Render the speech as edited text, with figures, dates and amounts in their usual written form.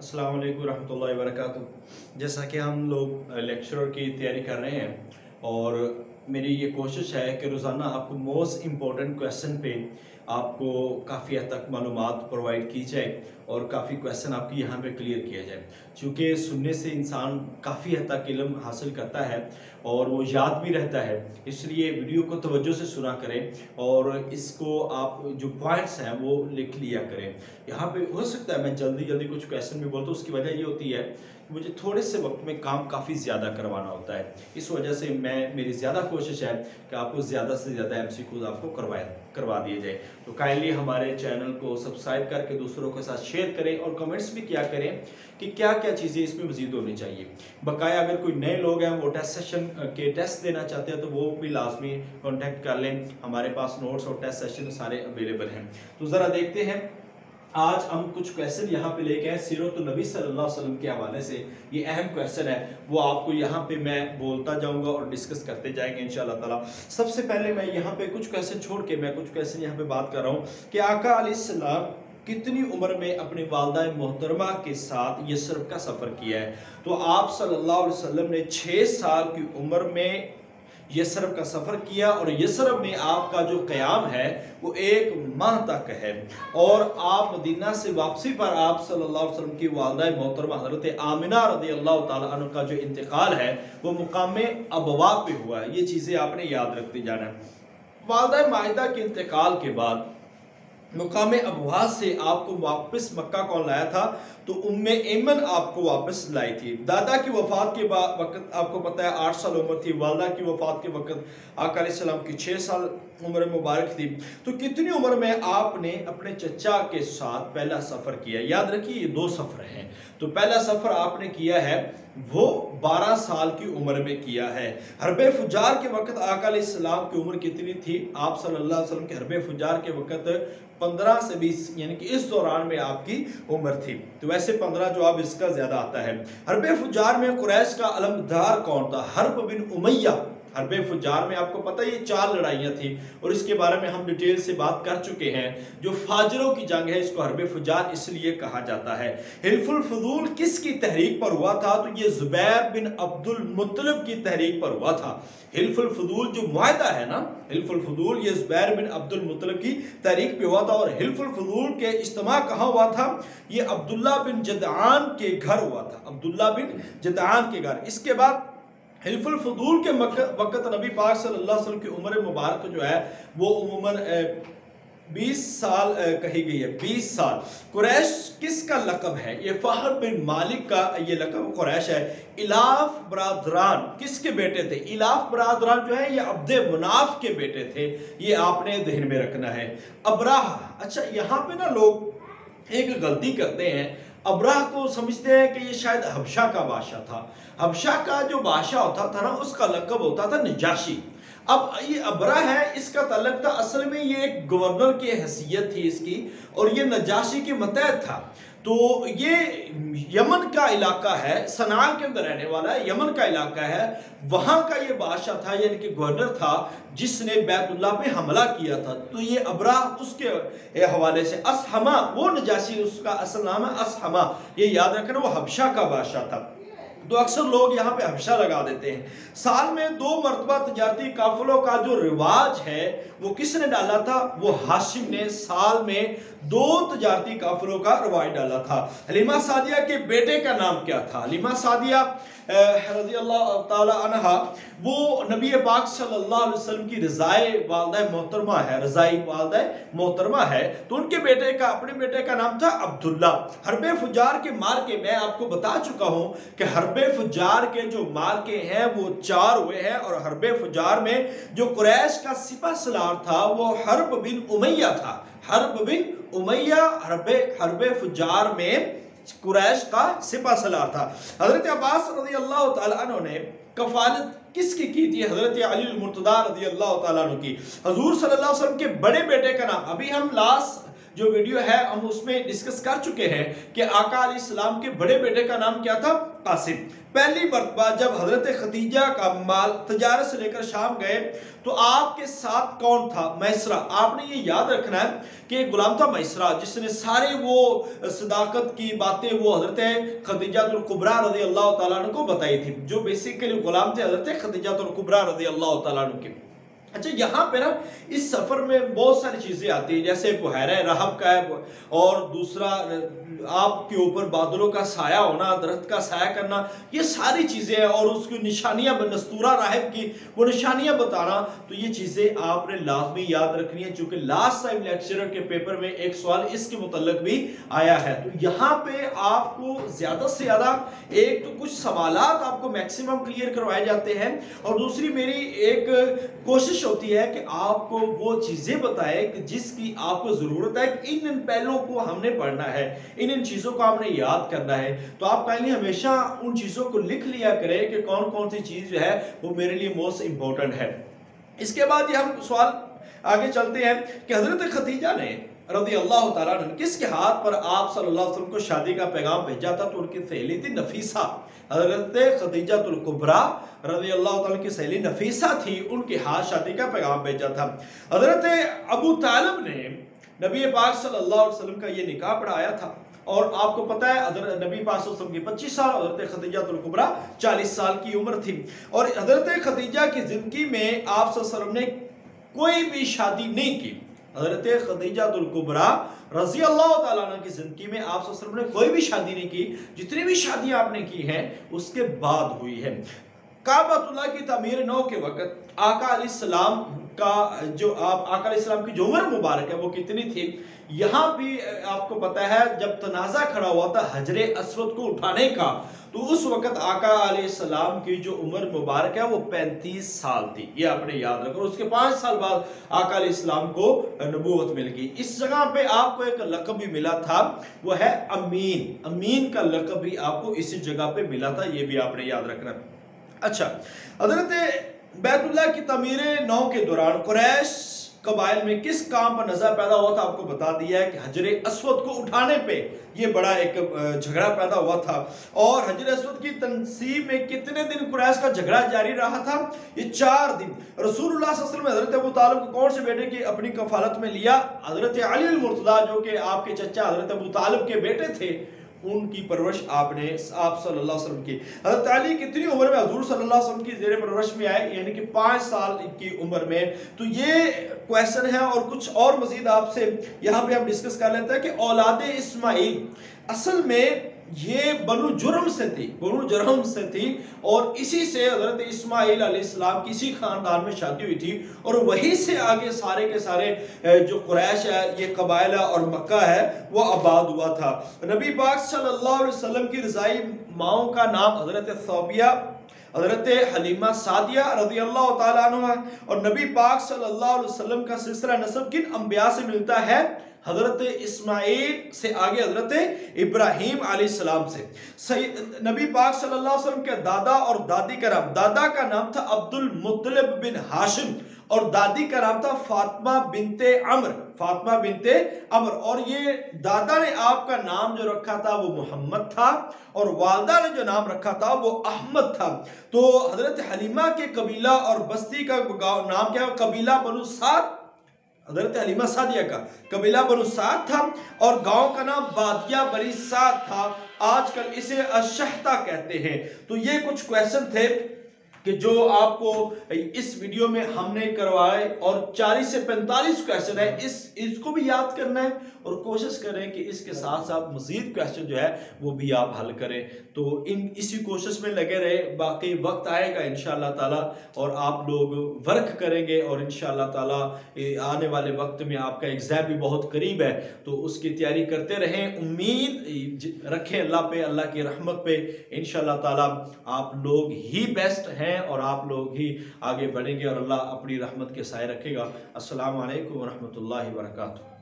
अस्सलाम वालेकुम रहमतुल्लाहि व बरकातुहू। जैसा कि हम लोग लेक्चरर की तैयारी कर रहे हैं और मेरी ये कोशिश है कि रोज़ाना आपको मोस्ट इम्पोर्टेंट क्वेश्चन पे आपको काफ़ी हद तक मालूमात प्रोवाइड की जाए और काफ़ी क्वेश्चन आपकी यहाँ पे क्लियर किया जाए। चूँकि सुनने से इंसान काफ़ी हद तक इल्म हासिल करता है और वो याद भी रहता है, इसलिए वीडियो को तवज्जो से सुना करें और इसको आप जो पॉइंट्स हैं वो लिख लिया करें। यहाँ पे हो सकता है मैं जल्दी जल्दी कुछ क्वेश्चन भी बोलता हूँ, उसकी वजह ये होती है कि मुझे थोड़े से वक्त में काम काफ़ी ज़्यादा करवाना होता है। इस वजह से मेरी ज़्यादा कोशिश है कि आपको ज़्यादा से ज़्यादा MCQs आपको करवा दिए जाए। तो काइंडली हमारे चैनल को सब्सक्राइब करके दूसरों के साथ शेयर करें और कमेंट्स भी किया करें कि क्या क्या चीज़ें इसमें मज़ीद होनी चाहिए। बकाया अगर कोई नए लोग हैं वो टेस्ट सेशन के टेस्ट देना चाहते हैं तो वो भी लाजमी कॉन्टेक्ट कर लें। हमारे पास नोट्स और टेस्ट सेशन सारे अवेलेबल हैं। तो ज़रा देखते हैं, आज हम कुछ क्वेश्चन यहाँ पे लेके आए सीरत नबी सल्लल्लाहु अलैहि वसल्लम के हवाले से। ये अहम क्वेश्चन है, वो आपको यहाँ पे मैं बोलता जाऊंगा और डिस्कस करते जाएंगे इंशाल्लाह ताला। सबसे पहले मैं यहाँ पे कुछ क्वेश्चन छोड़ के मैं कुछ क्वेश्चन यहाँ पे बात कर रहा हूँ कि आका अलैहिस्सलाम कितनी उम्र में अपनी वालदा मोहतरमा के साथ यसरब का सफ़र किया है। तो आप सल्लल्लाहु अलैहि वसल्लम ने 6 साल की उम्र में यसरब का सफ़र किया और यसरब में आपका जो क़याम है वो 1 माह तक है। और आप मदीना से वापसी पर आप सल्लल्लाहु अलैहि वसल्लम की वालदा मोहतरमा हज़रत आमिना रज़ियल्लाहु ताला अन्हा का जो इंतकाल है वो मुकाम अबवा पे हुआ है। ये चीज़ें आपने याद रखती जाना है। वालदा माहिदा के इंतकाल के बाद मुकाम अबवा से आपको वापस मक्का कौन लाया था? तो उम्मे ऐमन आपको वापस लाई थी। दादा की वफ़ात के बाद वक्त आपको पता है 8 साल उम्र थी। वालदा की वफ़ात के वक्त आका अलैहिस्सलाम की 6 साल उम्र मुबारक थी। तो कितनी उम्र में आपने अपने चचा के साथ पहला सफ़र किया? याद रखिए ये 2 सफ़र हैं। तो पहला सफ़र आपने किया है वो 12 साल की उम्र में किया है। हरबे फुजार के वक्त आका अलैहिस्सलाम की उम्र कितनी थी? आप सल्लल्लाहु अलैहि वसल्लम के हरबे फुजार के वक्त 15 से 20 यानी कि इस दौरान में आपकी उम्र थी। तो वैसे 15 जो अब इसका ज्यादा आता है। हरबे फुजार में कुरैश का अलमदार कौन था? हर्ब बिन उमैया। हरबे फुजार में आपको पता है ये 4 लड़ाइयां थी और इसके बारे में हम डिटेल से बात कर चुके हैं। जो फाजरों की जंग है इसको हरबे फुजार इसलिए कहा जाता है। हिल्फुल फुजूल किसकी तहरीक पर हुआ था? तो ये जुबैर बिन अब्दुल मुत्तलिब की तहरीक पर हुआ था। हिल्फुल फुजूल जो मुआहदा है ना, हिल्फुल फुजूल ये जुबैर बिन अब्दुल मुत्तलिब की तहरीक पे हुआ था। और हिल्फुल फुजूल के इज्तिमा कहाँ हुआ था? ये अब्दुल्ला बिन जदआन के घर हुआ था। अब्दुल्ला बिन जदआन के घर। इसके बाद हिल्फुल फुजूल के वक़्त नबी पाक सल्लल्लाहु अलैहि वसल्लम की उम्र मुबारक जो है वो उमूमन 20 साल कही गई है। 20 साल। कुरैश किसका लक़ब है? ये फहर बिन मालिक का ये लक़ब कुरैश है। इलाफ बरादरान किसके बेटे थे? इलाफ बरादरान जो है ये अब्दे मुनाफ के बेटे थे। ये आपने ध्यान में रखना है। अब्राह, अच्छा यहाँ पे ना लोग एक गलती करते हैं। अब्राह को समझते हैं कि ये शायद हबशा का बादशाह था। हबशा का जो बादशाह होता था ना उसका लक़ब होता था नजाशी। अब ये अब्रा है, इसका ताल्लुक था असल में ये एक गवर्नर की हैसियत थी इसकी और ये नजाशी के मतहत था। तो ये यमन का इलाका है, सना के अंदर रहने वाला है, यमन का इलाका है। वहां का ये बादशाह था यानी कि गवर्नर था जिसने बैतुल्लाह पे हमला किया था। तो ये अब्रा उसके हवाले से असहमा, वो नजाशी उसका असल नाम है असहमा, ये याद रखना, वो हबशा का बादशाह था। तो अक्सर लोग यहाँ पे हबशा लगा देते हैं। साल में 2 मरतबा तजारती काफिलों का जो रिवाज है वो किसने डाला था? वो हाशिम ने साल में 2 तजारती काफिलों का रिवाज डाला था। हलीमा सादिया के बेटे का नाम क्या था? हलीमा सादिया रज़ियल्लाहु ताला अन्हा वो नबी पाक सल्लल्लाहु अलैहि वसल्लम की रज़ाए वालदा मोहतरमा है, रज़ाई वालदा मोहतरमा है। तो उनके बेटे का, अपने बेटे का नाम था अब्दुल्ला। हरबे फुजार के मार्के मैं आपको बता चुका हूं कि हरबे फुजार के जो मार्के हैं वो 4 हुए हैं और हरबे फुजार में जो कुरैश का सिपह सलार था वो हर्ब बिन उमैया था। हर्ब बिन उमैया हरबे फुजार में कुरैश का सिपह सलार था। हजरत अब्बास रज़ियल्लाहु ताला अन्हु ने कफालत किसकी की थी? हजरत अली मुर्तदा रज़ियल्लाहु ताला अन्हु की। हुजूर सल्लल्लाहु अलैहि वसल्लम के बड़े बेटे का नाम, अभी हम लास्ट جو ویڈیو ہے ہم اس میں ڈسکس کر چکے ہیں کہ آقا علیہ السلام کے بڑے بیٹے کا نام کیا تھا؟ قاسم۔ پہلی مرتبہ جب حضرت خدیجہ کا مال تجارت سے لے کر شام گئے تو آپ کے ساتھ کون تھا؟ میسرہ۔ آپ نے یہ یاد رکھنا ہے کہ ایک غلام تھا میسرہ، جس نے سارے وہ صداقت کی باتیں وہ حضرت خدیجہ الکبریٰ رضی اللہ تعالیٰ عنہ کو بتائی تھی، جو بیسیکلی غلام تھے حضرت خدیجہ الکبریٰ رضی اللہ تعالیٰ عنہ کے۔ اچھا، یہاں پہ نا اس سفر میں بہت ساری چیزیں آتی ہیں، جیسے بحیرہ رحب کا ہے، اور دوسرا آپ کے اوپر بادلوں کا سایہ ہونا، درخت کا سایہ کرنا، یہ ساری چیزیں ہیں، اور اس کی نشانیاں نستورہ راہب کی وہ نشانیاں بتانا، تو یہ چیزیں آپ نے لازمی یاد رکھنی ہے، چونکہ لاسٹ ٹائم لیکچرر کے پیپر میں ایک سوال اس کے متعلق بھی آیا ہے۔ تو یہاں پہ آپ کو زیادہ سے زیادہ ایک تو کچھ سوالات آپ کو میکسیمم کلیئر کروائے جاتے ہیں، اور دوسری میری ایک کوشش ہوتی ہے کہ آپ کو وہ چیزیں بتائے کہ جس کی آپ کو ضرورت ہے، کہ ان پہلوں کو ہم نے پڑھنا ہے، ان چیزوں کو ہم نے یاد کرنا ہے۔ تو آپ کائنڈلی ہمیشہ ان چیزوں کو لکھ لیا کریں کہ کون کون سی چیز جو ہے وہ میرے لیے موسٹ امپورٹنٹ ہے۔ اس کے بعد یہ ہم سوال آگے چلتے ہیں کہ حضرت خدیجہ نے رضی اللہ تعالیٰ عنہ کس کے ہاتھ پر آپ صلی اللہ علیہ وسلم کو شادی کا پیغام بھیجا تھا؟ تو ان کی سہیلی تھی نفیسہ، حضرت خدیجہ الکبریٰ رضی اللہ تعالیٰ کی سہیلی نفیسہ تھی، ان کے ہاتھ شادی کا پیغام بھیجا تھا۔ حضرت ابو طالب نے نبی پاک صلی اللہ علیہ وسلم کا یہ نکاح پڑھایا تھا، اور آپ کو پتا ہے حضرت نبی پاک صلی اللہ علیہ وسلم کی 25 سال، حضرت خدیجہ الکبریٰ 40 سال کی عمر تھی، اور حضرت خدیجہ کی زندگی میں آپ صلی اللہ علیہ وسلم نے کوئی بھی شادی نہیں کی۔ حضرت خدیجہ الکبریٰ رضی اللہ تعالیٰ عنہ کی زندگی میں آپ صلی اللہ علیہ وسلم نے کوئی بھی شادی نہیں کی، جتنی بھی شادیاں آپ نے کی ہیں اس کے بعد ہوئی ہے۔ کعبۃ اللہ کی تعمیر نو کے وقت آقا علیہ السلام کا آقا علیہ السلام کی جو عمر مبارک ہے وہ کتنی تھی؟ یہاں بھی آپ کو پتا ہے جب تنازع کھڑا ہوا تھا حجر اسود کو اٹھانے کا، تو اس وقت آقا علیہ السلام کی جو عمر مبارک ہے وہ 35 سال تھی، یہ آپ نے یاد رکھو۔ اس کے 5 سال بعد آقا علیہ السلام کو نبوت مل گئی۔ اس جگہ پہ آپ کو ایک لقب بھی ملا تھا، وہ ہے امین۔ امین کا لقب بھی آپ کو اسی جگہ پہ ملا تھا، یہ بھی آپ نے یاد رکھنا۔ اچھا، حضرت بیت اللہ کی تعمیر نو کے دوران قریش قبائل میں کس کام پر نزاع پیدا ہوا تھا؟ آپ کو بتا دیا ہے کہ حجر اسود کو اٹھانے پہ یہ بڑا ایک جھگڑا پیدا ہوا تھا، اور حجر اسود کی تنصیب میں کتنے دن قریش کا جھگڑا جاری رہا تھا؟ یہ 4 دن۔ رسول اللہ صلی اللہ علیہ وسلم نے حضرت ابو طالب کو کون سے بیٹے کی اپنی کفالت میں لیا؟ حضرت علی المرتضیٰ، جو کہ آپ کے چچا حضرت ابو طالب کے بیٹے تھے، ان کی پرورش آپ صلی اللہ علیہ وسلم کی۔ حضرت علی کتنی عمر میں حضور صلی اللہ علیہ وسلم کی زیر پرورش میں آئے؟ یعنی کہ 5 سال کی عمر میں۔ تو یہ کویسچن ہے، اور کچھ اور مزید آپ سے یہاں پہ ہم ڈسکس کر لیتے ہیں کہ اولاد اسماعیل اصل میں یہ بنو جرم سے تھی، اور اسی سے حضرت اسماعیل علیہ السلام کی اسی خاندان میں شادی ہوئی تھی، اور وہیں سے آگے سارے کے سارے جو قریش ہے، یہ قبائل ہے اور مکہ ہے، وہ آباد ہوا تھا۔ نبی پاک صلی اللہ علیہ وسلم کی رضائی ماؤں کا نام حضرت ثوبیہ، حضرت حلیمہ سعدیہ رضی اللہ تعالیٰ عنہ ہے، اور نبی پاک صلی اللہ علیہ وسلم کا سلسلہ نسب کن انبیاء سے ملتا ہے؟ حضرت اسماعیل سے آگے حضرت ابراہیم علیہ السلام سے۔ نبی پاک صلی اللہ علیہ وسلم کے دادا اور دادی کا نام، دادا کا نام تھا عبد المطلب بن ہاشم، اور دادی کا نام تھا فاطمہ بنت عمر، اور یہ دادا نے آپ کا نام جو رکھا تھا وہ محمد تھا، اور والدہ نے جو نام رکھا تھا وہ احمد تھا۔ تو حضرت حلیمہ کے قبیلہ اور بستی کا نام کیا ہے؟ قبیلہ بنو سعد۔ حضرت حلیمہ سعدیہ کا قبیلہ بنو سعد تھا، اور گاؤں کا نام بادیہ بنی سعد تھا، آج کل اسے الشحطہ کہتے ہیں۔ تو یہ کچھ کویسچن تھے کہ جو آپ کو اس ویڈیو میں ہم نے کروائے، اور 40 سے 45 کویسچن ہے، اس کو بھی یاد کرنا ہے، اور کوشش کریں کہ اس کے ساتھ ساتھ مزید کویسچن جو ہے وہ بھی آپ حل کریں۔ تو اسی کوشش میں لگے رہے، باقی وقت آئے گا انشاءاللہ تعالی، اور آپ لوگ ورک کریں گے، اور انشاءاللہ تعالی آنے والے وقت میں آپ کا ایگزام بھی بہت قریب ہے، تو اس کی تیاری کرتے رہیں، امید رکھیں اللہ پہ، اللہ کی رحمت پہ، انشاءاللہ تعالی آپ لوگ ہی بیسٹ ہیں، اور آپ لوگ ہی آگے بڑھیں گے، اور اللہ اپنی رحمت کے سائے رکھے گا۔ السلام علیکم ورحمۃ اللہ وبرکاتہ۔